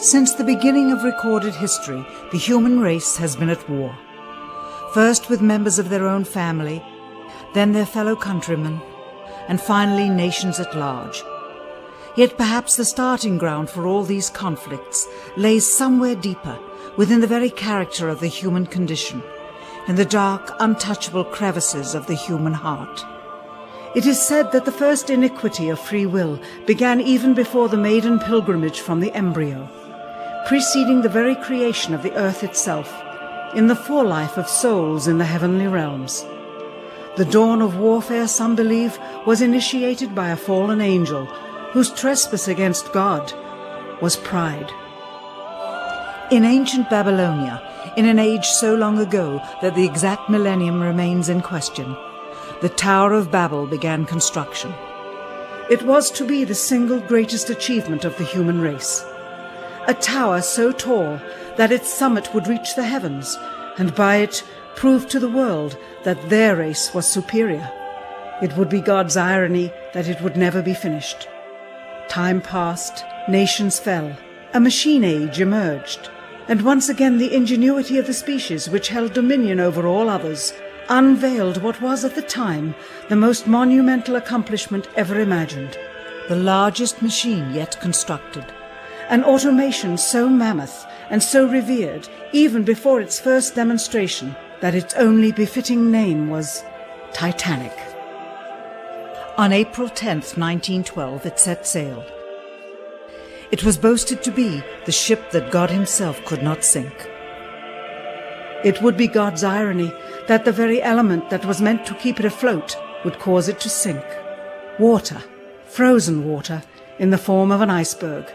Since the beginning of recorded history, the human race has been at war. First with members of their own family, then their fellow countrymen, and finally nations at large. Yet perhaps the starting ground for all these conflicts lays somewhere deeper, within the very character of the human condition, in the dark, untouchable crevices of the human heart. It is said that the first iniquity of free will began even before the maiden pilgrimage from the embryo, preceding the very creation of the earth itself, in the forelife of souls in the heavenly realms. The dawn of warfare, some believe, was initiated by a fallen angel, whose trespass against God was pride. In ancient Babylonia, in an age so long ago that the exact millennium remains in question, the Tower of Babel began construction. It was to be the single greatest achievement of the human race. A tower so tall that its summit would reach the heavens, and by it prove to the world that their race was superior. It would be God's irony that it would never be finished. Time passed, nations fell, a machine age emerged, and once again the ingenuity of the species which held dominion over all others unveiled what was at the time the most monumental accomplishment ever imagined, the largest machine yet constructed. An automation so mammoth and so revered, even before its first demonstration, that its only befitting name was Titanic. On April 10th, 1912, it set sail. It was boasted to be the ship that God himself could not sink. It would be God's irony that the very element that was meant to keep it afloat would cause it to sink. Water, frozen water, in the form of an iceberg.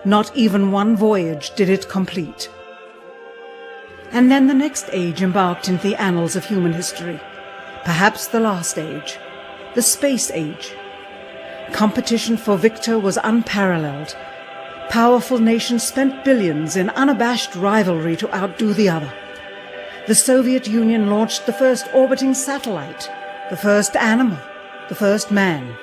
Not even one voyage did it complete. And then the next age embarked into the annals of human history, perhaps the last age, the space age. Competition for victor was unparalleled. Powerful nations spent billions in unabashed rivalry to outdo the other. The Soviet Union launched the first orbiting satellite, the first animal, the first man.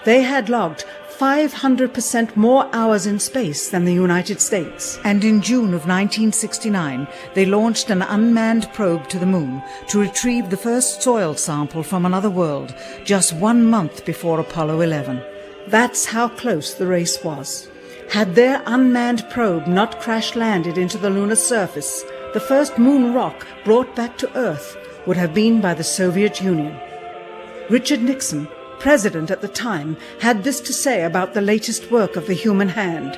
They had logged 500% more hours in space than the United States. And in June of 1969, they launched an unmanned probe to the moon to retrieve the first soil sample from another world, just 1 month before Apollo 11. That's how close the race was. Had their unmanned probe not crash-landed into the lunar surface, the first moon rock brought back to Earth would have been by the Soviet Union. Richard Nixon, president at the time, had this to say about the latest work of the human hand.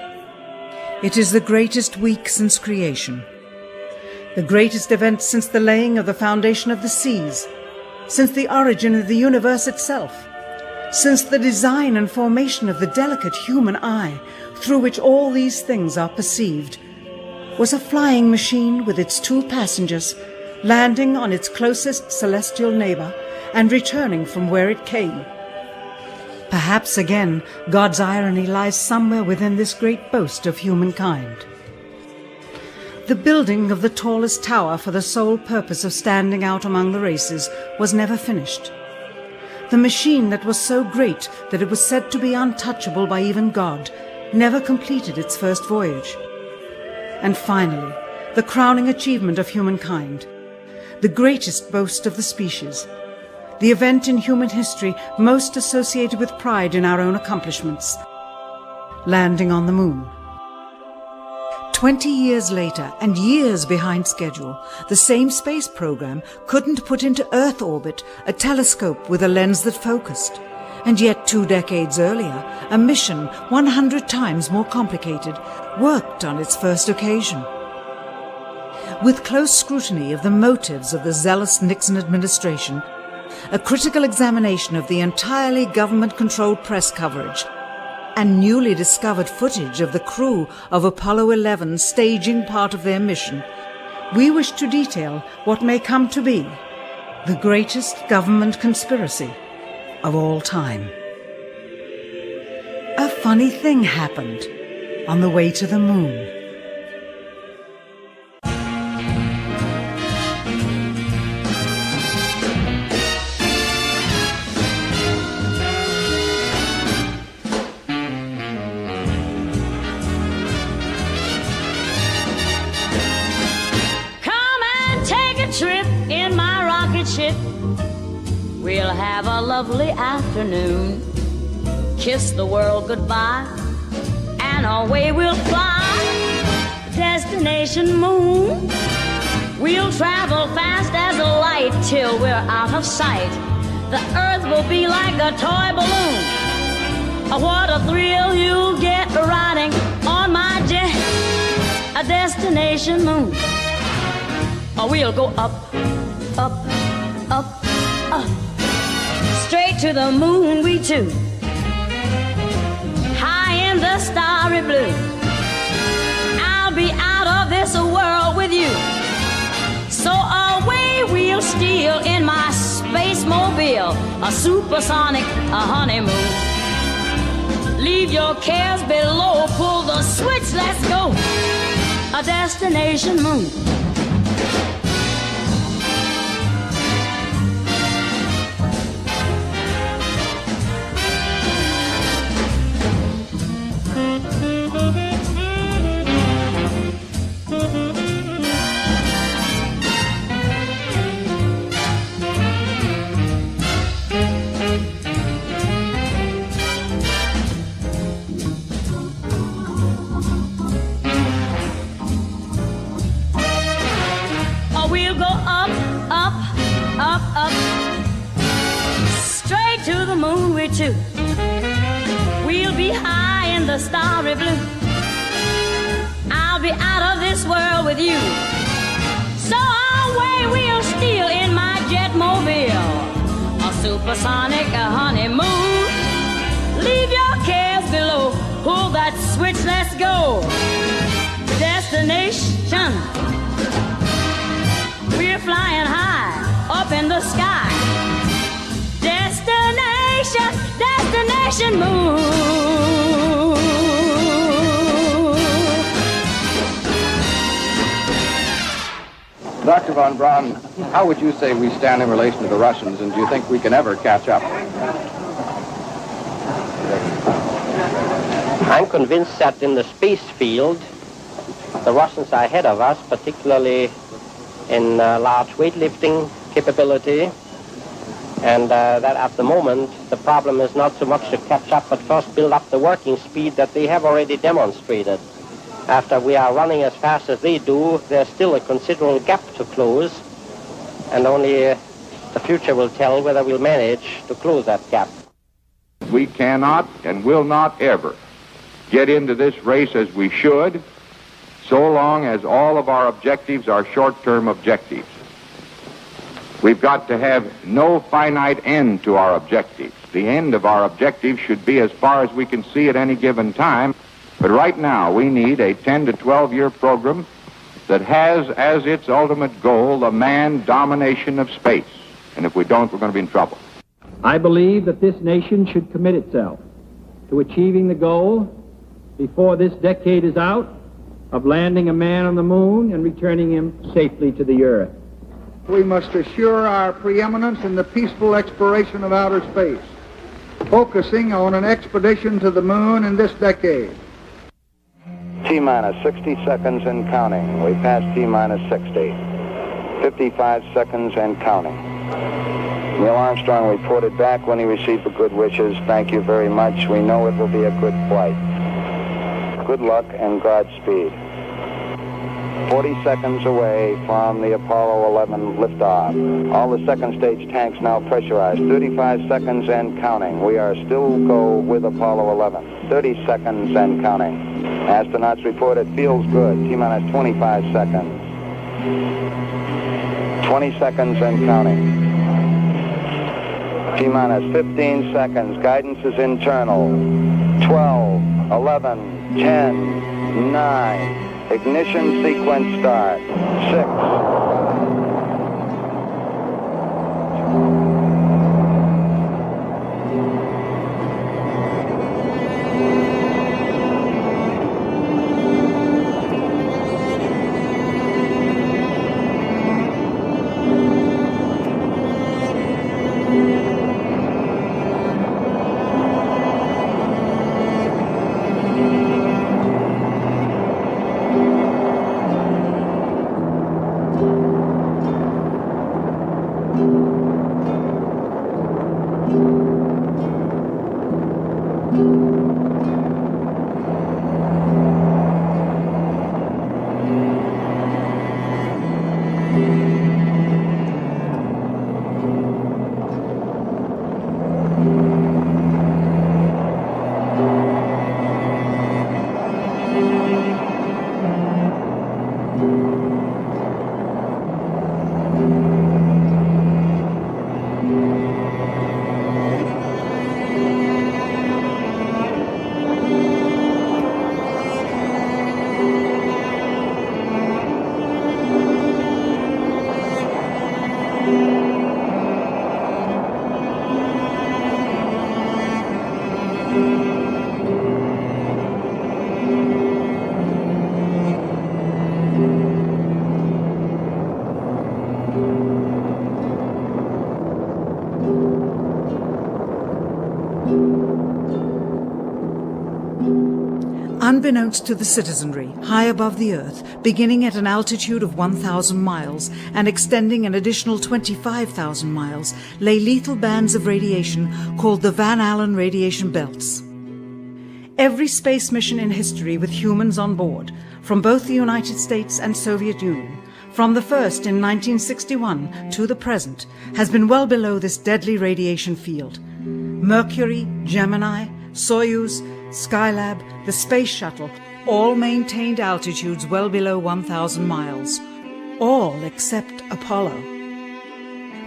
It is the greatest week since creation, the greatest event since the laying of the foundation of the seas, since the origin of the universe itself, since the design and formation of the delicate human eye through which all these things are perceived, was a flying machine with its 2 passengers landing on its closest celestial neighbor and returning from where it came. Perhaps again God's irony lies somewhere within this great boast of humankind. The building of the tallest tower for the sole purpose of standing out among the races was never finished. The machine that was so great that it was said to be untouchable by even God never completed its first voyage. And finally, the crowning achievement of humankind, the greatest boast of the species, the event in human history most associated with pride in our own accomplishments, landing on the moon. 20 years later, and years behind schedule, the same space program couldn't put into Earth orbit a telescope with a lens that focused. And yet 2 decades earlier, a mission 100 times more complicated worked on its first occasion. With close scrutiny of the motives of the zealous Nixon administration, a critical examination of the entirely government-controlled press coverage, and newly discovered footage of the crew of Apollo 11 staging part of their mission, we wish to detail what may come to be the greatest government conspiracy of all time. A funny thing happened on the way to the moon. We'll have a lovely afternoon, kiss the world goodbye, and away we'll fly. Destination moon. We'll travel fast as a light till we're out of sight. The earth will be like a toy balloon. Oh, what a thrill you'll get riding on my jet. A destination moon. Oh, we'll go up, up, up, up. Straight to the moon we two. High in the starry blue. I'll be out of this world with you. So away we'll steal in my space mobile, a supersonic, a honeymoon. Leave your cares below, pull the switch, let's go. A destination moon. Too. We'll be high in the starry blue. I'll be out of this world with you. So away we'll steal in my jet mobile, a supersonic, a honeymoon. Leave your cares below, pull that switch, let's go. Destination. We're flying high up in the sky. Destination moon. Dr. von Braun, how would you say we stand in relation to the Russians, and do you think we can ever catch up? I'm convinced that in the space field, the Russians are ahead of us, particularly in large weightlifting capability. And that at the moment, the problem is not so much to catch up, but first build up the working speed that they have already demonstrated. After we are running as fast as they do, there's still a considerable gap to close, and only the future will tell whether we'll manage to close that gap. We cannot and will not ever get into this race as we should, so long as all of our objectives are short-term objectives. We've got to have no finite end to our objectives. The end of our objectives should be as far as we can see at any given time. But right now, we need a 10 to 12-year program that has as its ultimate goal the manned domination of space. And if we don't, we're going to be in trouble. I believe that this nation should commit itself to achieving the goal before this decade is out of landing a man on the moon and returning him safely to the earth. We must assure our preeminence in the peaceful exploration of outer space, focusing on an expedition to the moon in this decade. T-minus 60 seconds and counting. We passed T-minus 60. 55 seconds and counting. Neil Armstrong reported back when he received the good wishes. Thank you very much. We know it will be a good flight. Good luck and Godspeed. 40 seconds away from the Apollo 11 liftoff. All the second stage tanks now pressurized. 35 seconds and counting. We are still go with Apollo 11. 30 seconds and counting. Astronauts report it feels good. T-minus 25 seconds. 20 seconds and counting. T-minus 15 seconds. Guidance is internal. 12, 11, 10, 9. Ignition sequence start. 6. unbeknownst to the citizenry, high above the Earth, beginning at an altitude of 1,000 miles and extending an additional 25,000 miles, lay lethal bands of radiation called the Van Allen radiation belts. Every space mission in history with humans on board, from both the United States and Soviet Union, from the first in 1961 to the present, has been well below this deadly radiation field. Mercury, Gemini, Soyuz, Skylab, the Space Shuttle, all maintained altitudes well below 1,000 miles. All except Apollo.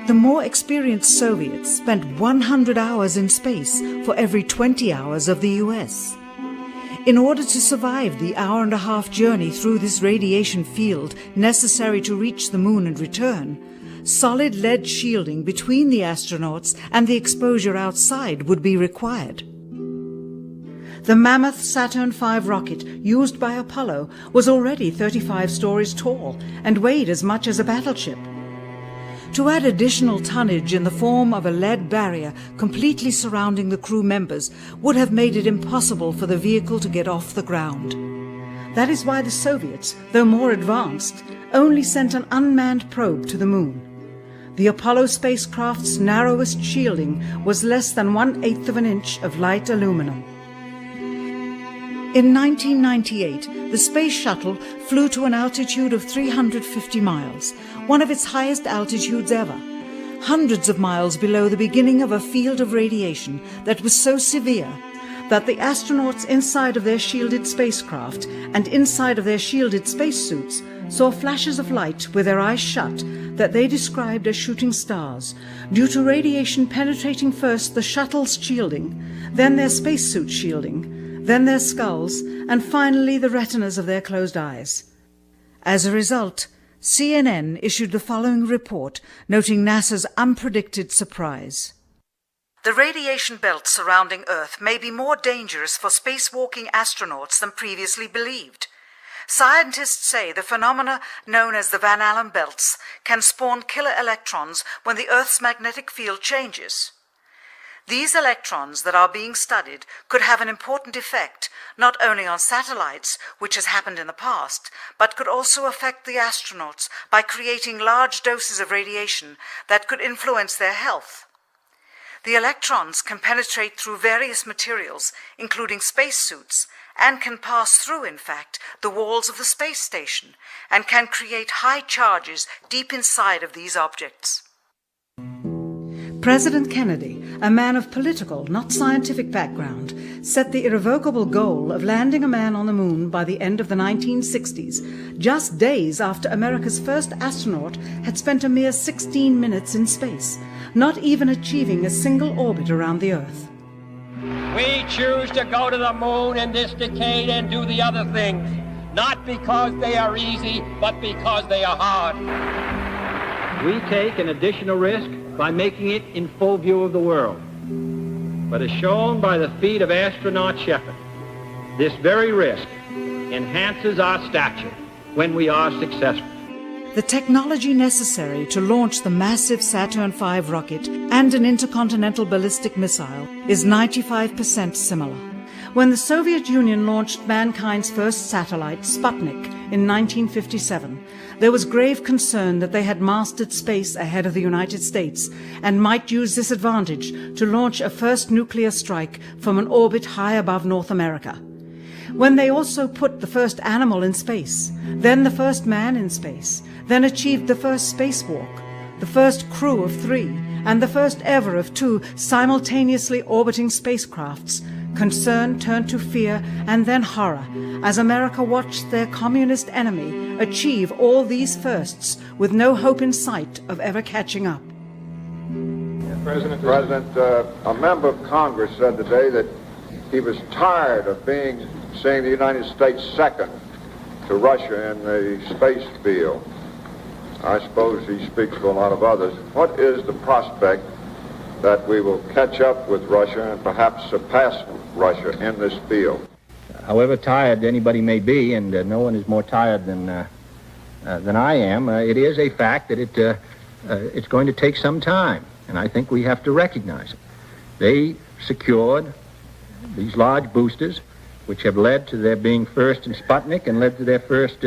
The more experienced Soviets spent 100 hours in space for every 20 hours of the US. In order to survive the hour-and-a-half journey through this radiation field necessary to reach the moon and return, solid lead shielding between the astronauts and the exposure outside would be required. The mammoth Saturn V rocket used by Apollo was already 35 stories tall and weighed as much as a battleship. To add additional tonnage in the form of a lead barrier completely surrounding the crew members would have made it impossible for the vehicle to get off the ground. That is why the Soviets, though more advanced, only sent an unmanned probe to the moon. The Apollo spacecraft's narrowest shielding was less than 1/8 of an inch of light aluminum. In 1998, the Space Shuttle flew to an altitude of 350 miles, one of its highest altitudes ever, hundreds of miles below the beginning of a field of radiation that was so severe that the astronauts inside of their shielded spacecraft and inside of their shielded spacesuits saw flashes of light with their eyes shut that they described as shooting stars, due to radiation penetrating first the shuttle's shielding, then their spacesuit shielding, then their skulls, and finally the retinas of their closed eyes. As a result, CNN issued the following report noting NASA's unpredicted surprise. The radiation belt surrounding Earth may be more dangerous for spacewalking astronauts than previously believed. Scientists say the phenomena known as the Van Allen belts can spawn killer electrons when the Earth's magnetic field changes. These electrons that are being studied could have an important effect, not only on satellites, which has happened in the past, but could also affect the astronauts by creating large doses of radiation that could influence their health. The electrons can penetrate through various materials, including spacesuits, and can pass through, in fact, the walls of the space station, and can create high charges deep inside of these objects. President Kennedy, a man of political, not scientific background, set the irrevocable goal of landing a man on the moon by the end of the 1960s, just days after America's first astronaut had spent a mere 16 minutes in space, not even achieving a single orbit around the Earth. We choose to go to the moon in this decade and do the other things, not because they are easy, but because they are hard. We take an additional risk by making it in full view of the world. But as shown by the feat of astronaut Shepard, this very risk enhances our stature when we are successful. The technology necessary to launch the massive Saturn V rocket and an intercontinental ballistic missile is 95% similar. When the Soviet Union launched mankind's first satellite, Sputnik, in 1957, there was grave concern that they had mastered space ahead of the United States and might use this advantage to launch a first nuclear strike from an orbit high above North America. When they also put the first animal in space, then the first man in space, then achieved the first spacewalk, the first crew of 3, and the first ever of 2 simultaneously orbiting spacecrafts, concern turned to fear and then horror as America watched their communist enemy achieve all these firsts with no hope in sight of ever catching up. President, a member of Congress said today that he was tired of seeing the United States second to Russia in the space field. I suppose he speaks for a lot of others. What is the prospect that we will catch up with Russia and perhaps surpass Russia in this field? However tired anybody may be, and no one is more tired than I am, it is a fact that it's going to take some time, and I think we have to recognize it. They secured these large boosters which have led to their being first in Sputnik and led to their first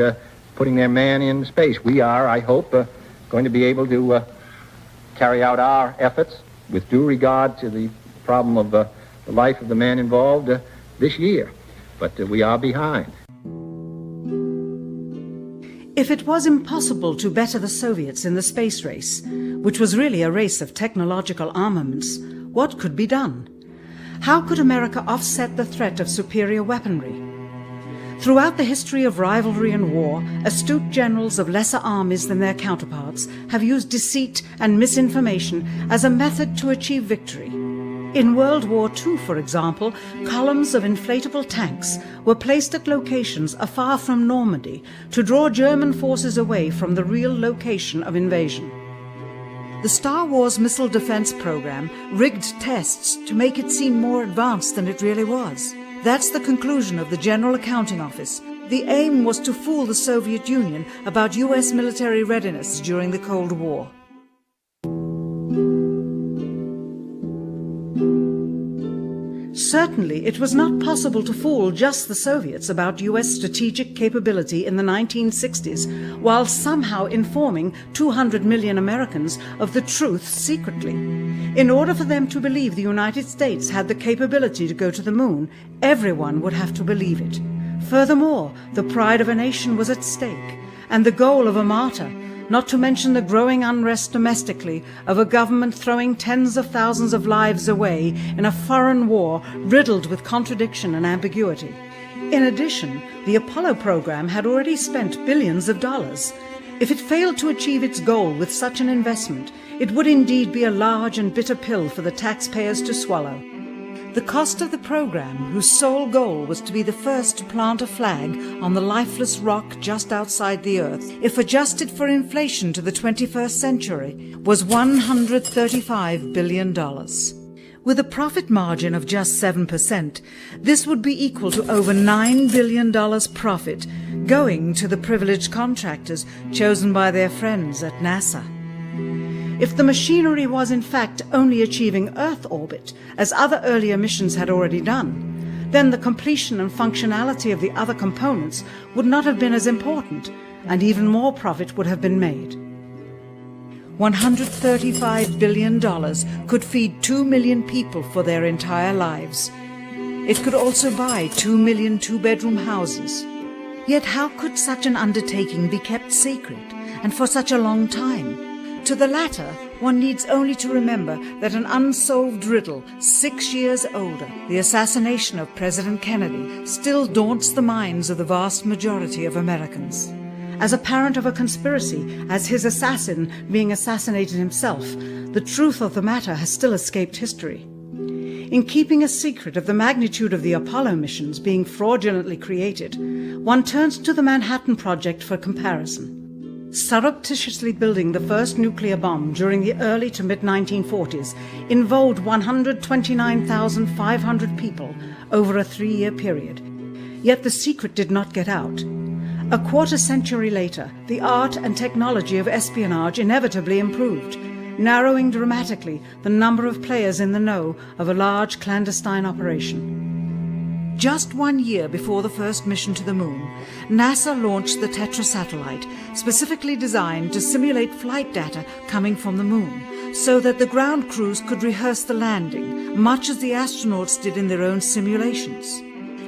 putting their man in space. We are, I hope, going to be able to carry out our efforts with due regard to the problem of the life of the man involved this year. But we are behind. If it was impossible to better the Soviets in the space race, which was really a race of technological armaments, what could be done? How could America offset the threat of superior weaponry? Throughout the history of rivalry and war, astute generals of lesser armies than their counterparts have used deceit and misinformation as a method to achieve victory. In World War II, for example, columns of inflatable tanks were placed at locations afar from Normandy to draw German forces away from the real location of invasion. The Star Wars missile defense program rigged tests to make it seem more advanced than it really was. That's the conclusion of the General Accounting Office. The aim was to fool the Soviet Union about US military readiness during the Cold War. Certainly, it was not possible to fool just the Soviets about US strategic capability in the 1960s, while somehow informing 200 million Americans of the truth secretly. In order for them to believe the United States had the capability to go to the moon, everyone would have to believe it. Furthermore, the pride of a nation was at stake, and the goal of a martyr, not to mention the growing unrest domestically of a government throwing tens of thousands of lives away in a foreign war riddled with contradiction and ambiguity. In addition, the Apollo program had already spent billions of dollars. If it failed to achieve its goal with such an investment, it would indeed be a large and bitter pill for the taxpayers to swallow. The cost of the program, whose sole goal was to be the first to plant a flag on the lifeless rock just outside the Earth, if adjusted for inflation to the 21st century, was $135 billion. With a profit margin of just 7%, this would be equal to over $9 billion profit going to the privileged contractors chosen by their friends at NASA. If the machinery was in fact only achieving Earth orbit, as other earlier missions had already done, then the completion and functionality of the other components would not have been as important, and even more profit would have been made. $135 billion could feed 2 million people for their entire lives. It could also buy 2 million two-bedroom houses. Yet how could such an undertaking be kept secret, and for such a long time? To the latter, one needs only to remember that an unsolved riddle 6 years older, the assassination of President Kennedy, still daunts the minds of the vast majority of Americans. As a parent of a conspiracy, as his assassin being assassinated himself, the truth of the matter has still escaped history. In keeping a secret of the magnitude of the Apollo missions being fraudulently created, one turns to the Manhattan Project for comparison. Surreptitiously building the first nuclear bomb during the early to mid-1940s involved 129,500 people over a 3-year period. Yet the secret did not get out. A quarter century later, the art and technology of espionage inevitably improved, narrowing dramatically the number of players in the know of a large clandestine operation. Just 1 year before the first mission to the moon, NASA launched the Tetra satellite, specifically designed to simulate flight data coming from the moon, so that the ground crews could rehearse the landing, much as the astronauts did in their own simulations.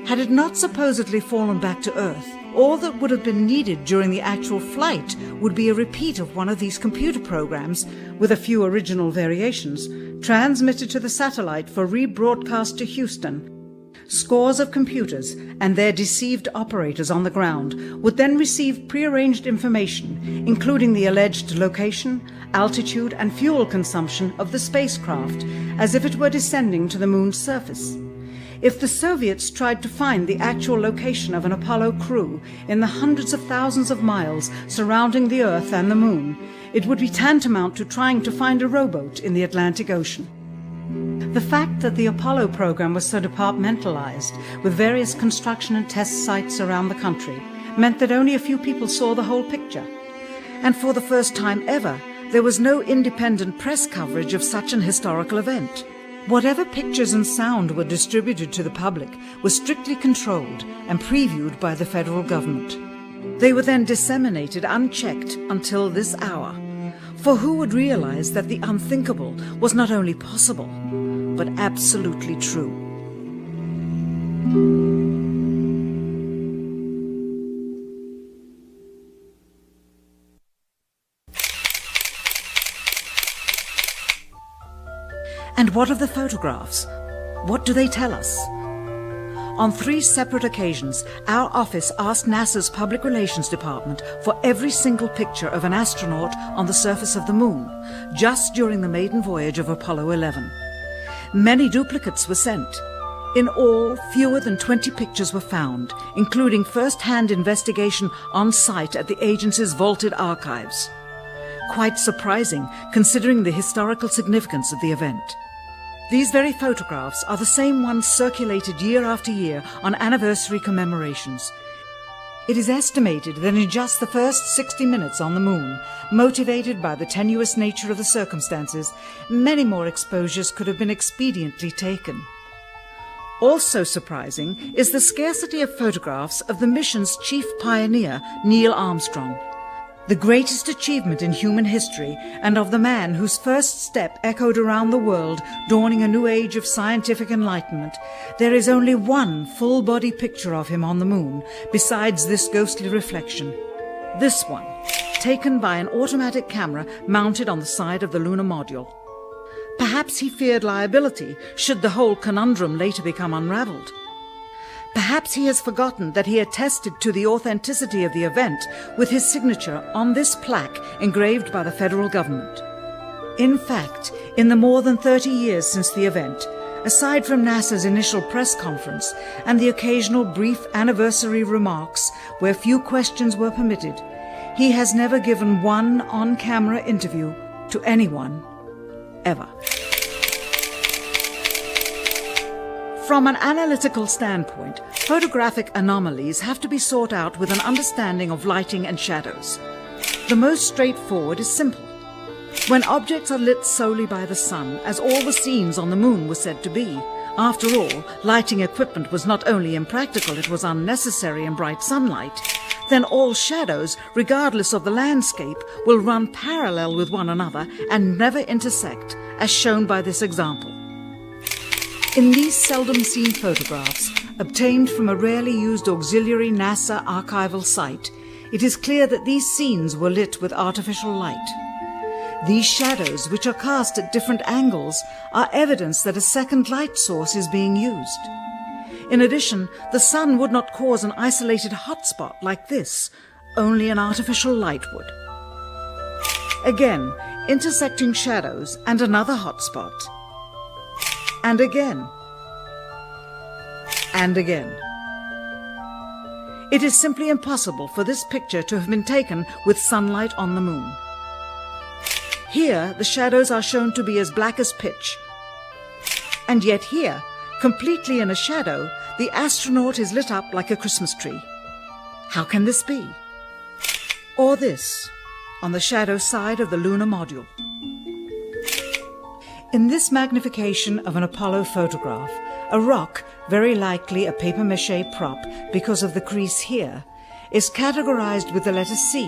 Had it not supposedly fallen back to Earth, all that would have been needed during the actual flight would be a repeat of one of these computer programs, with a few original variations, transmitted to the satellite for rebroadcast to Houston. Scores of computers and their deceived operators on the ground would then receive prearranged information, including the alleged location, altitude, and fuel consumption of the spacecraft, as if it were descending to the moon's surface. If the Soviets tried to find the actual location of an Apollo crew in the hundreds of thousands of miles surrounding the Earth and the moon, it would be tantamount to trying to find a rowboat in the Atlantic Ocean. The fact that the Apollo program was so departmentalized, with various construction and test sites around the country, meant that only a few people saw the whole picture. And for the first time ever, there was no independent press coverage of such an historical event. Whatever pictures and sound were distributed to the public were strictly controlled and previewed by the federal government. They were then disseminated unchecked until this hour. For who would realize that the unthinkable was not only possible, but absolutely true? And what of the photographs? What do they tell us? On 3 separate occasions, our office asked NASA's Public Relations Department for every single picture of an astronaut on the surface of the Moon, just during the maiden voyage of Apollo 11. Many duplicates were sent. In all, fewer than 20 pictures were found, including first-hand investigation on site at the agency's vaulted archives. Quite surprising, considering the historical significance of the event. These very photographs are the same ones circulated year after year on anniversary commemorations. It is estimated that in just the first 60 minutes on the Moon, motivated by the tenuous nature of the circumstances, many more exposures could have been expediently taken. Also surprising is the scarcity of photographs of the mission's chief pioneer, Neil Armstrong, the greatest achievement in human history, and of the man whose first step echoed around the world, dawning a new age of scientific enlightenment. There is only one full-body picture of him on the Moon, besides this ghostly reflection. This one, taken by an automatic camera mounted on the side of the lunar module. Perhaps he feared liability should the whole conundrum later become unraveled. Perhaps he has forgotten that he attested to the authenticity of the event with his signature on this plaque engraved by the federal government. In fact, in the more than 30 years since the event, aside from NASA's initial press conference and the occasional brief anniversary remarks where few questions were permitted, he has never given one on-camera interview to anyone, ever. From an analytical standpoint, photographic anomalies have to be sought out with an understanding of lighting and shadows. The most straightforward is simple. When objects are lit solely by the sun, as all the scenes on the Moon were said to be, after all, lighting equipment was not only impractical, it was unnecessary in bright sunlight, then all shadows, regardless of the landscape, will run parallel with one another and never intersect, as shown by this example. In these seldom-seen photographs, obtained from a rarely used auxiliary NASA archival site, it is clear that these scenes were lit with artificial light. These shadows, which are cast at different angles, are evidence that a second light source is being used. In addition, the sun would not cause an isolated hotspot like this, only an artificial light would. Again, intersecting shadows and another hotspot. And again. And again. It is simply impossible for this picture to have been taken with sunlight on the Moon. Here, the shadows are shown to be as black as pitch. And yet here, completely in a shadow, the astronaut is lit up like a Christmas tree. How can this be? Or this, on the shadow side of the lunar module. In this magnification of an Apollo photograph, a rock, very likely a papier-mâché prop because of the crease here, is categorized with the letter C.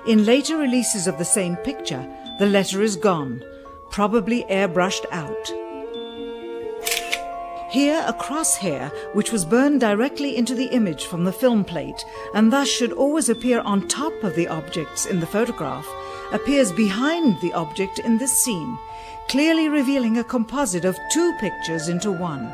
In later releases of the same picture, the letter is gone, probably airbrushed out. Here a crosshair, which was burned directly into the image from the film plate, and thus should always appear on top of the objects in the photograph, appears behind the object in this scene, clearly revealing a composite of 2 pictures into one.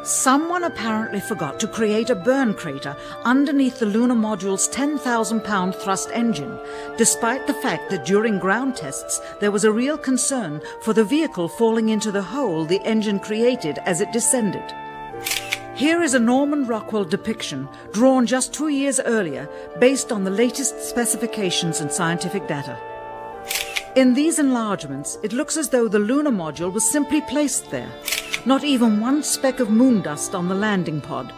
Someone apparently forgot to create a burn crater underneath the lunar module's 10,000-pound thrust engine, despite the fact that during ground tests there was a real concern for the vehicle falling into the hole the engine created as it descended. Here is a Norman Rockwell depiction drawn just 2 years earlier based on the latest specifications and scientific data. In these enlargements, it looks as though the lunar module was simply placed there, not even one speck of moon dust on the landing pod.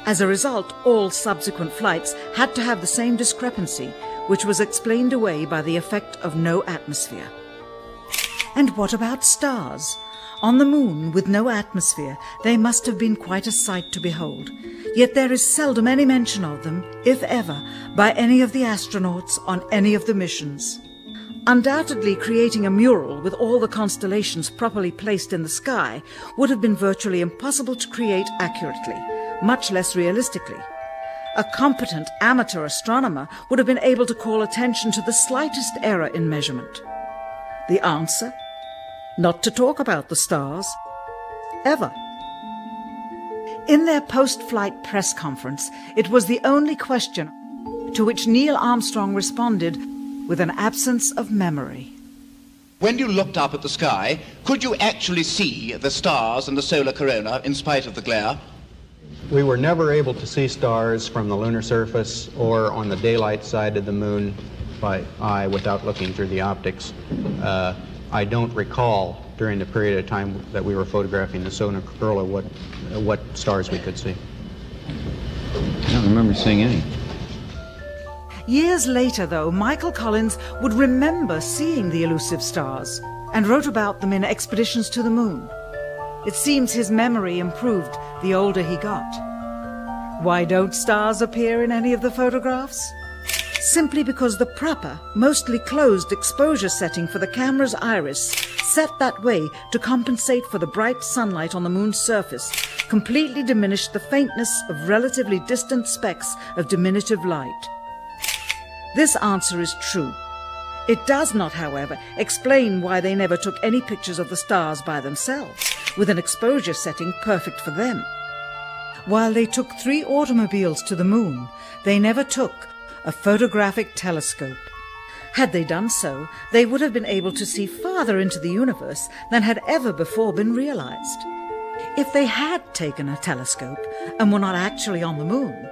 As a result, all subsequent flights had to have the same discrepancy, which was explained away by the effect of no atmosphere. And what about stars? On the moon, with no atmosphere, they must have been quite a sight to behold. Yet there is seldom any mention of them, if ever, by any of the astronauts on any of the missions. Undoubtedly, creating a mural with all the constellations properly placed in the sky would have been virtually impossible to create accurately, much less realistically. A competent amateur astronomer would have been able to call attention to the slightest error in measurement. The answer? Not to talk about the stars. Ever. In their post-flight press conference, it was the only question to which Neil Armstrong responded with an absence of memory. When you looked up at the sky, could you actually see the stars and the solar corona in spite of the glare? We were never able to see stars from the lunar surface or on the daylight side of the moon by eye without looking through the optics. I don't recall during the period of time that we were photographing the solar corona what stars we could see. I don't remember seeing any. Years later, though, Michael Collins would remember seeing the elusive stars and wrote about them in Expeditions to the Moon. It seems his memory improved the older he got. Why don't stars appear in any of the photographs? Simply because the proper, mostly closed exposure setting for the camera's iris, set that way to compensate for the bright sunlight on the moon's surface, completely diminished the faintness of relatively distant specks of diminutive light. This answer is true. It does not, however, explain why they never took any pictures of the stars by themselves, with an exposure setting perfect for them. While they took 3 automobiles to the moon, they never took a photographic telescope. Had they done so, they would have been able to see farther into the universe than had ever before been realized. If they had taken a telescope and were not actually on the moon,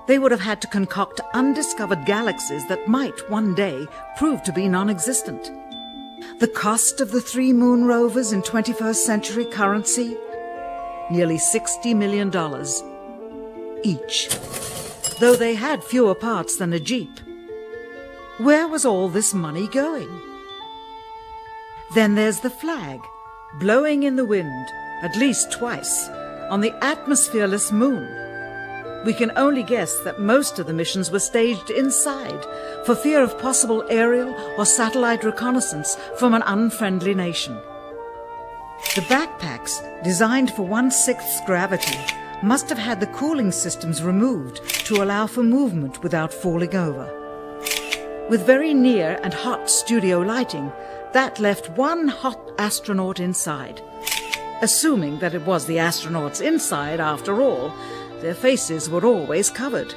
they would have had to concoct undiscovered galaxies that might one day prove to be non-existent. The cost of the 3 moon rovers in 21st century currency? Nearly $60 million each, though they had fewer parts than a Jeep. Where was all this money going? Then there's the flag, blowing in the wind, at least twice, on the atmosphereless moon. We can only guess that most of the missions were staged inside for fear of possible aerial or satellite reconnaissance from an unfriendly nation. The backpacks, designed for 1/6 gravity, must have had the cooling systems removed to allow for movement without falling over. With very near and hot studio lighting, that left one hot astronaut inside. Assuming that it was the astronauts inside, after all, their faces were always covered.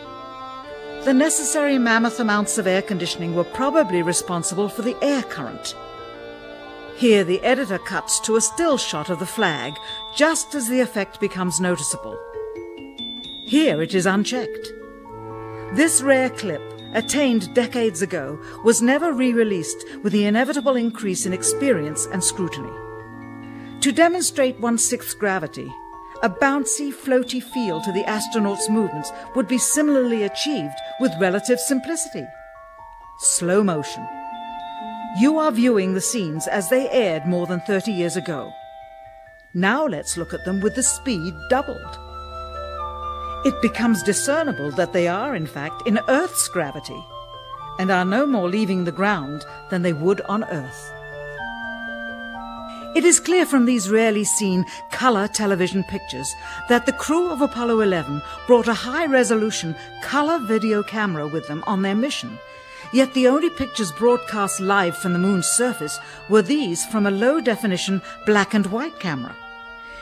The necessary mammoth amounts of air conditioning were probably responsible for the air current. Here the editor cuts to a still shot of the flag, just as the effect becomes noticeable. Here it is unchecked. This rare clip, attained decades ago, was never re-released with the inevitable increase in experience and scrutiny. To demonstrate 1/6 gravity, a bouncy, floaty feel to the astronauts' movements would be similarly achieved with relative simplicity. Slow motion. You are viewing the scenes as they aired more than 30 years ago. Now let's look at them with the speed doubled. It becomes discernible that they are, in fact, in Earth's gravity, and are no more leaving the ground than they would on Earth. It is clear from these rarely seen colour television pictures that the crew of Apollo 11 brought a high-resolution colour video camera with them on their mission, yet the only pictures broadcast live from the moon's surface were these from a low-definition black and white camera.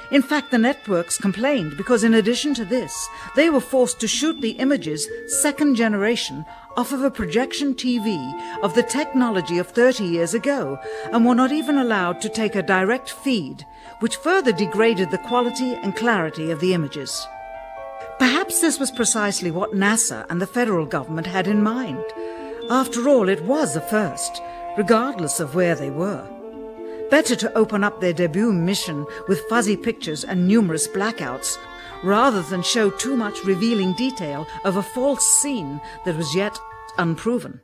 In fact, the networks complained because in addition to this, they were forced to shoot the images, second generation, off of a projection TV of the technology of 30 years ago, and were not even allowed to take a direct feed, which further degraded the quality and clarity of the images. Perhaps this was precisely what NASA and the federal government had in mind. After all, it was a first, regardless of where they were. Better to open up their debut mission with fuzzy pictures and numerous blackouts, rather than show too much revealing detail of a false scene that was yet unproven.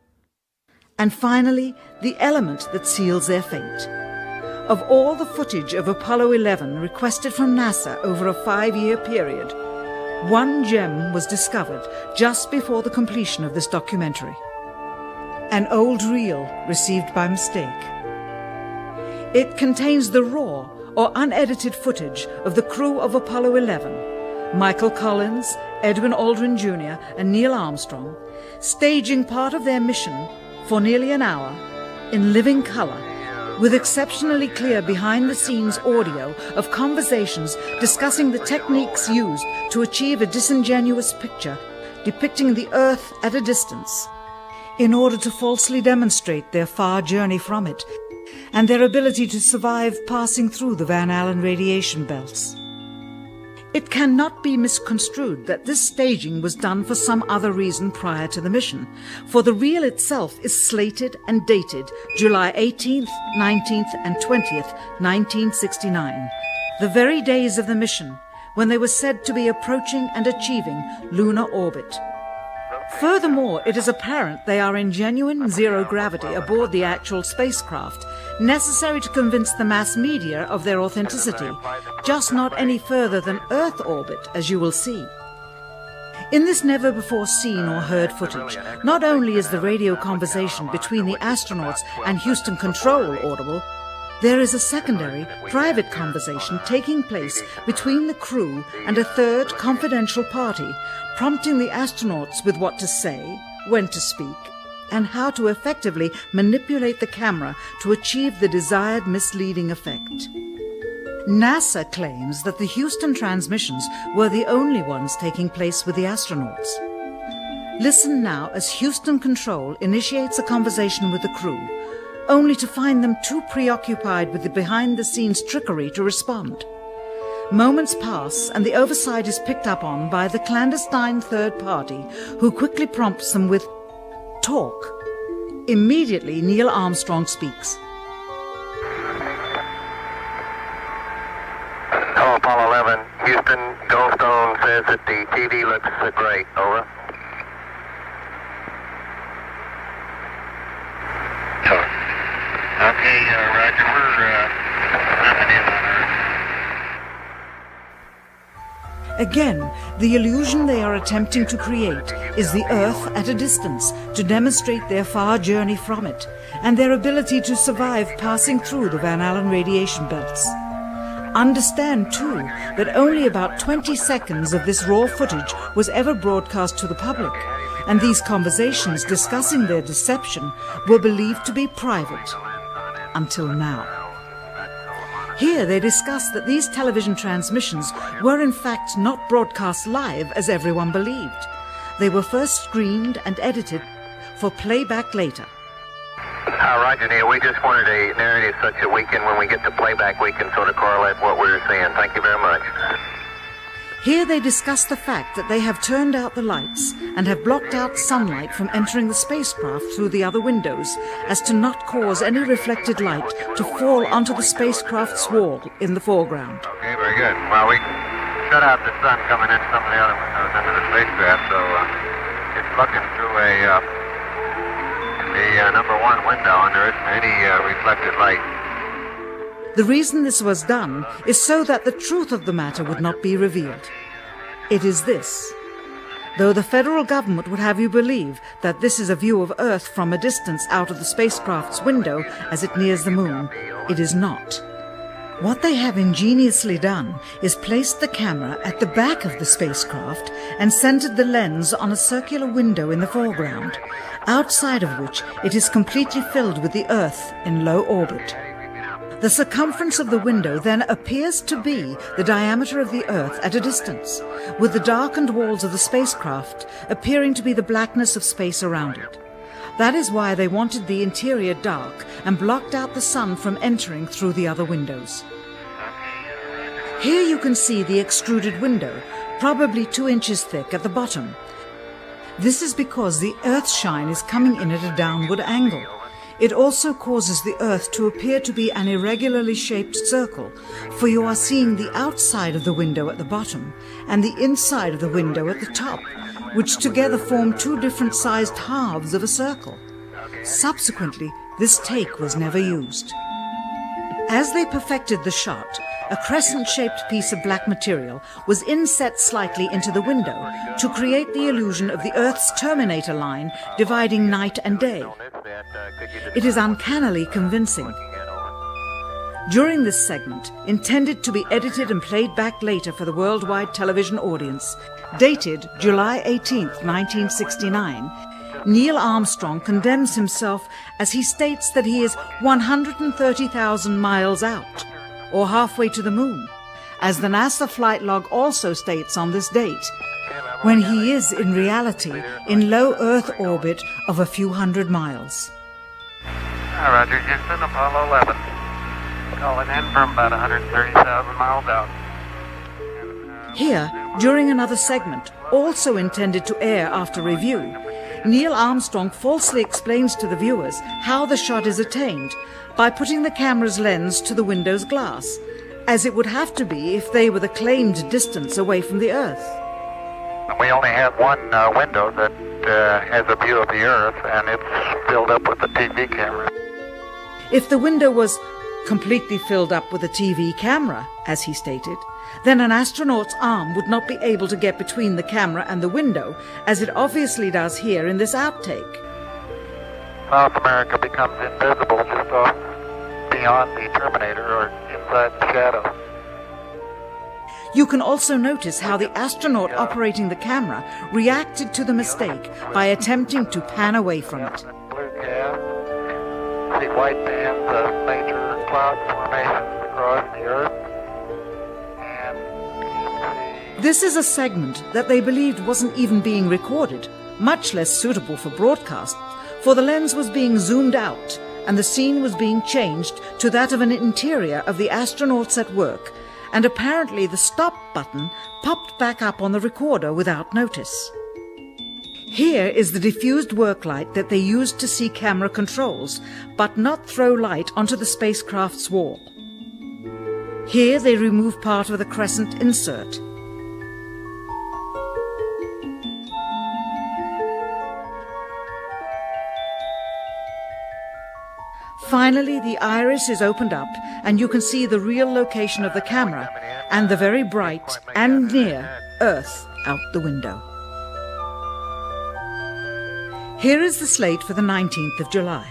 And finally, the element that seals their fate. Of all the footage of Apollo 11 requested from NASA over a 5-year period, one gem was discovered just before the completion of this documentary. An old reel received by mistake. It contains the raw or unedited footage of the crew of Apollo 11, Michael Collins, Edwin Aldrin Jr. and Neil Armstrong, staging part of their mission for nearly an hour in living color, with exceptionally clear behind-the-scenes audio of conversations discussing the techniques used to achieve a disingenuous picture depicting the Earth at a distance, in order to falsely demonstrate their far journey from it and their ability to survive passing through the Van Allen radiation belts. It cannot be misconstrued that this staging was done for some other reason prior to the mission, for the reel itself is slated and dated July 18th, 19th and 20th, 1969, the very days of the mission when they were said to be approaching and achieving lunar orbit. Furthermore, it is apparent they are in genuine zero gravity aboard the actual spacecraft, necessary to convince the mass media of their authenticity, just not any further than Earth orbit, as you will see. In this never-before-seen or heard footage, not only is the radio conversation between the astronauts and Houston Control audible, there is a secondary, private conversation taking place between the crew and a third confidential party, prompting the astronauts with what to say, when to speak, and how to effectively manipulate the camera to achieve the desired misleading effect. NASA claims that the Houston transmissions were the only ones taking place with the astronauts. Listen now as Houston Control initiates a conversation with the crew, only to find them too preoccupied with the behind-the-scenes trickery to respond. Moments pass and the oversight is picked up on by the clandestine third party, who quickly prompts them with talk. Immediately, Neil Armstrong speaks. Hello, Apollo 11. Houston, Goldstone says that the TV looks great. Over. Okay, Roger. We're nothing in on Earth. Again, the illusion they are attempting to create is the Earth at a distance to demonstrate their far journey from it and their ability to survive passing through the Van Allen radiation belts. Understand, too, that only about 20 seconds of this raw footage was ever broadcast to the public, and these conversations discussing their deception were believed to be private. Until now. Here they discuss that these television transmissions were in fact not broadcast live as everyone believed. They were first screened and edited for playback later. Roger, Neil. We just wanted a narrative such that we can, when we get to playback, we can sort of correlate what we were seeing. Thank you very much. Here they discuss the fact that they have turned out the lights and have blocked out sunlight from entering the spacecraft through the other windows, as to not cause any reflected light to fall onto the spacecraft's wall in the foreground. Okay, very good. Well, we shut out the sun coming in some of the other windows into the spacecraft, so it's looking through the number one window, and there isn't any reflected light. The reason this was done is so that the truth of the matter would not be revealed. It is this. Though the federal government would have you believe that this is a view of Earth from a distance out of the spacecraft's window as it nears the moon, it is not. What they have ingeniously done is placed the camera at the back of the spacecraft and centered the lens on a circular window in the foreground, outside of which it is completely filled with the Earth in low orbit. The circumference of the window then appears to be the diameter of the Earth at a distance, with the darkened walls of the spacecraft appearing to be the blackness of space around it. That is why they wanted the interior dark and blocked out the sun from entering through the other windows. Here you can see the extruded window, probably 2 inches thick at the bottom. This is because the Earth's shine is coming in at a downward angle. It also causes the Earth to appear to be an irregularly shaped circle, for you are seeing the outside of the window at the bottom and the inside of the window at the top, which together form 2 different sized halves of a circle. Subsequently, this take was never used. As they perfected the shot, a crescent-shaped piece of black material was inset slightly into the window to create the illusion of the Earth's terminator line dividing night and day. It is uncannily convincing. During this segment, intended to be edited and played back later for the worldwide television audience, dated July 18th, 1969, Neil Armstrong condemns himself as he states that he is 130,000 miles out, or halfway to the moon, as the NASA flight log also states on this date, when he is in reality in low Earth orbit of a few hundred miles. Roger, Houston, Apollo 11. Calling in from about 130,000 miles out. Here, during another segment, also intended to air after review, Neil Armstrong falsely explains to the viewers how the shot is attained by putting the camera's lens to the window's glass, as it would have to be if they were the claimed distance away from the Earth. We only have one window that has a view of the Earth, and it's filled up with the TV camera. If the window was completely filled up with a TV camera, as he stated, then an astronaut's arm would not be able to get between the camera and the window, as it obviously does here in this outtake. South America becomes invisible just off beyond the Terminator or inside the shadow. You can also notice how the astronaut operating the camera reacted to the mistake by attempting to pan away from it. Blue cast, see white bands of major cloud formations across the Earth. This is a segment that they believed wasn't even being recorded, much less suitable for broadcast, for the lens was being zoomed out and the scene was being changed to that of an interior of the astronauts at work, and apparently the stop button popped back up on the recorder without notice. Here is the diffused work light that they used to see camera controls, but not throw light onto the spacecraft's wall. Here they remove part of the crescent insert. Finally, the iris is opened up and you can see the real location of the camera and the very bright and near Earth out the window. Here is the slate for the 19th of July,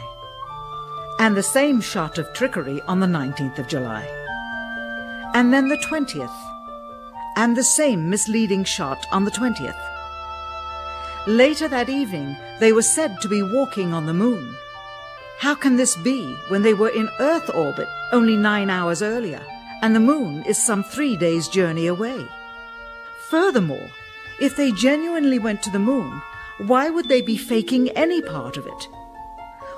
and the same shot of trickery on the 19th of July, and then the 20th, and the same misleading shot on the 20th. Later that evening, they were said to be walking on the moon. How can this be when they were in Earth orbit only 9 hours earlier, and the moon is some 3 days' journey away? Furthermore, if they genuinely went to the moon, why would they be faking any part of it?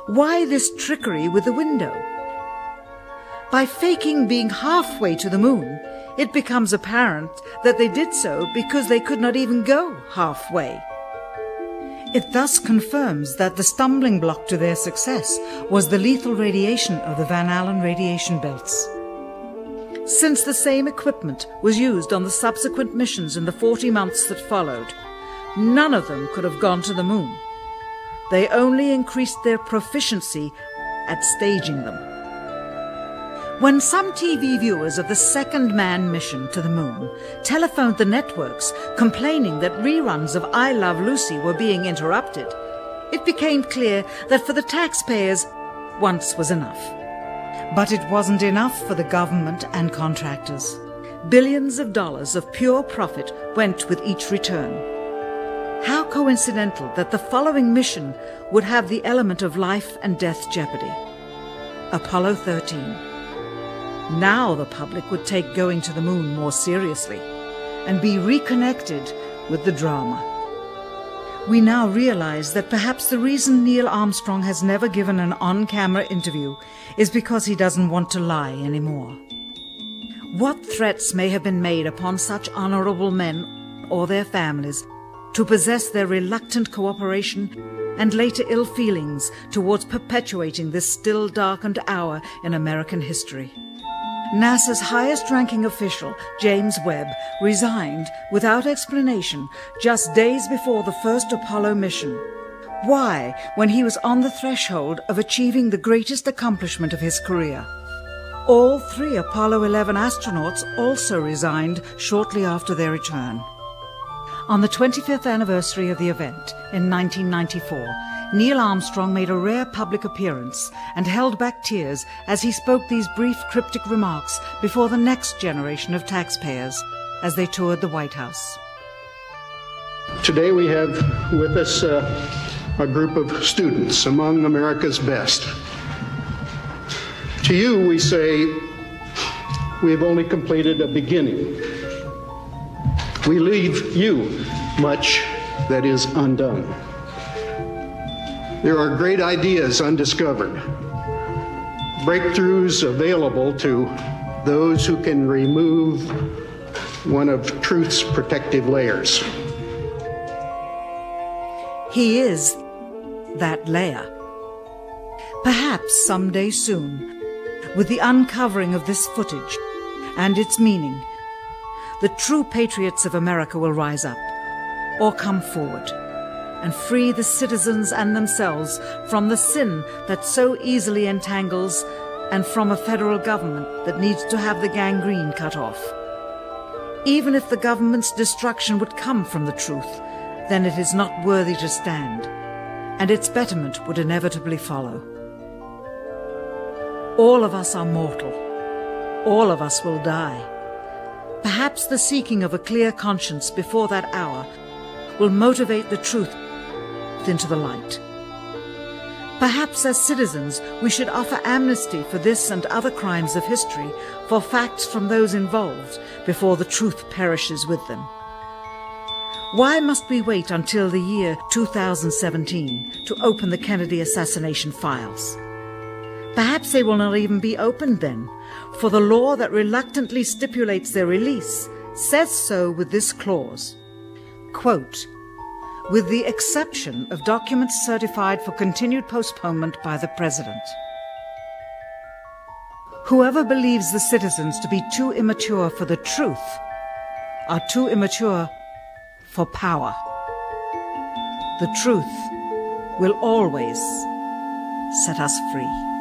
Why this trickery with the window? By faking being halfway to the moon, it becomes apparent that they did so because they could not even go halfway. It thus confirms that the stumbling block to their success was the lethal radiation of the Van Allen radiation belts. Since the same equipment was used on the subsequent missions in the 40 months that followed, none of them could have gone to the moon. They only increased their proficiency at staging them. When some TV viewers of the second manned mission to the moon telephoned the networks complaining that reruns of I Love Lucy were being interrupted, it became clear that for the taxpayers, once was enough. But it wasn't enough for the government and contractors. Billions of dollars of pure profit went with each return. How coincidental that the following mission would have the element of life and death jeopardy. Apollo 13. Now the public would take going to the moon more seriously and be reconnected with the drama. We now realize that perhaps the reason Neil Armstrong has never given an on-camera interview is because he doesn't want to lie anymore. What threats may have been made upon such honorable men or their families to possess their reluctant cooperation and later ill feelings towards perpetuating this still darkened hour in American history. NASA's highest-ranking official, James Webb, resigned without explanation just days before the first Apollo mission. Why, when he was on the threshold of achieving the greatest accomplishment of his career? All 3 Apollo 11 astronauts also resigned shortly after their return. On the 25th anniversary of the event in 1994, Neil Armstrong made a rare public appearance and held back tears as he spoke these brief cryptic remarks before the next generation of taxpayers as they toured the White House. Today we have with us a group of students among America's best. To you we say, we have only completed a beginning. We leave you much that is undone. There are great ideas undiscovered, breakthroughs available to those who can remove one of truth's protective layers. He is that layer. Perhaps someday soon, with the uncovering of this footage and its meaning, the true patriots of America will rise up or come forward and free the citizens and themselves from the sin that so easily entangles and from a federal government that needs to have the gangrene cut off. Even if the government's destruction would come from the truth, then it is not worthy to stand, and its betterment would inevitably follow. All of us are mortal. All of us will die. Perhaps the seeking of a clear conscience before that hour will motivate the truth into the light. Perhaps as citizens we should offer amnesty for this and other crimes of history, for facts from those involved, before the truth perishes with them. Why must we wait until the year 2017 to open the Kennedy assassination files? Perhaps they will not even be opened then, for the law that reluctantly stipulates their release says so with this clause, quote, with the exception of documents certified for continued postponement by the President. Whoever believes the citizens to be too immature for the truth are too immature for power. The truth will always set us free.